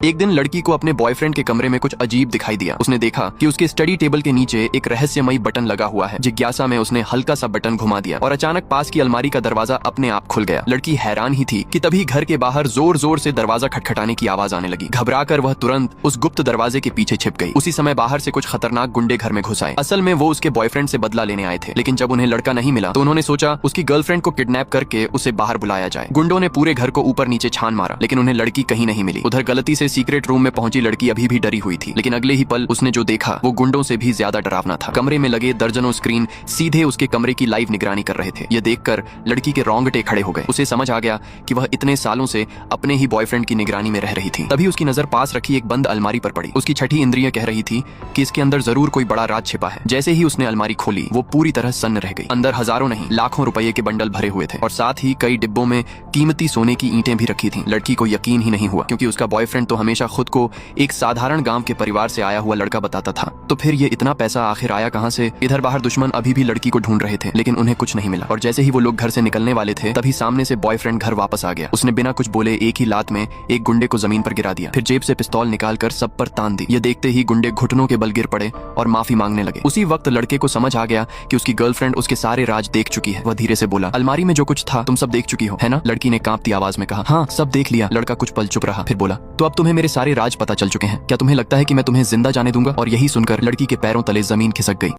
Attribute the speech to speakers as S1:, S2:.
S1: एक दिन लड़की को अपने बॉयफ्रेंड के कमरे में कुछ अजीब दिखाई दिया। उसने देखा कि उसके स्टडी टेबल के नीचे एक रहस्यमयी बटन लगा हुआ है। जिज्ञासा में उसने हल्का सा बटन घुमा दिया और अचानक पास की अलमारी का दरवाजा अपने आप खुल गया। लड़की हैरान ही थी कि तभी घर के बाहर जोर जोर से दरवाजा खटखटाने की आवाज आने लगी। घबराकर वह तुरंत उस गुप्त दरवाजे के पीछे छिप गई। उसी समय बाहर से कुछ खतरनाक गुंडे घर में घुस आए। असल में वो उसके बॉयफ्रेंड से बदला लेने आए थे, लेकिन जब उन्हें लड़का नहीं मिला तो उन्होंने सोचा उसकी गर्लफ्रेंड को किडनैप करके उसे बाहर बुलाया जाए। गुंडों ने पूरे घर को ऊपर नीचे छान मारा, लेकिन उन्हें लड़की कहीं नहीं मिली। उधर गलती से सीक्रेट रूम में पहुंची लड़की अभी भी डरी हुई थी, लेकिन अगले ही पल उसने जो देखा वो गुंडों से भी ज्यादा डरावना था। कमरे में लगे दर्जनों स्क्रीन सीधे उसके कमरे की लाइव निगरानी कर रहे थे। यह देखकर लड़की के रोंगटे खड़े हो गए। उसे समझ आ गया कि वह इतने सालों से अपने ही बॉयफ्रेंड की निगरानी में रह रही थी। तभी उसकी नजर पास रखी एक बंद अलमारी पर पड़ी। उसकी छठी इंद्रिय कह रही थी कि इसके अंदर जरूर कोई बड़ा राज छिपा है। जैसे ही उसने अलमारी खोली वो पूरी तरह सन्न रह गई। अंदर हजारों नहीं लाखों रुपए के बंडल भरे हुए थे और साथ ही कई डिब्बों में कीमती सोने की ईंटें भी रखी थी। लड़की को यकीन ही नहीं हुआ, क्योंकि उसका बॉयफ्रेंड तो हमेशा खुद को एक साधारण गांव के परिवार से आया हुआ लड़का बताता था। तो फिर ये इतना पैसा आखिर आया कहां से? इधर बाहर दुश्मन अभी भी लड़की को ढूंढ रहे थे, लेकिन उन्हें कुछ नहीं मिला। और जैसे ही वो लोग घर से निकलने वाले थे तभी सामने से बॉयफ्रेंड घर वापस आ गया। उसने बिना कुछ बोले एक ही लात में एक गुंडे को जमीन पर गिरा दिया, फिर जेब से पिस्तौल निकालकर सब पर तान दी। ये देखते ही गुंडे घुटनों के बल गिर पड़े और माफी मांगने लगे। उसी वक्त लड़के को समझ आ गया कि उसकी गर्लफ्रेंड उसके सारे राज देख चुकी है। वह धीरे से बोला, अलमारी में जो कुछ था तुम सब देख चुकी हो, है ना? लड़की ने कांपती आवाज में कहा, हाँ सब देख लिया। लड़का कुछ पल चुप रहा, फिर बोला, तो अब तुम्हें मेरे सारे राज पता चल चुके हैं। क्या तुम्हें लगता है कि मैं तुम्हें जिंदा जाने दूंगा? और यही सुनकर लड़की के पैरों तले जमीन खिसक गई।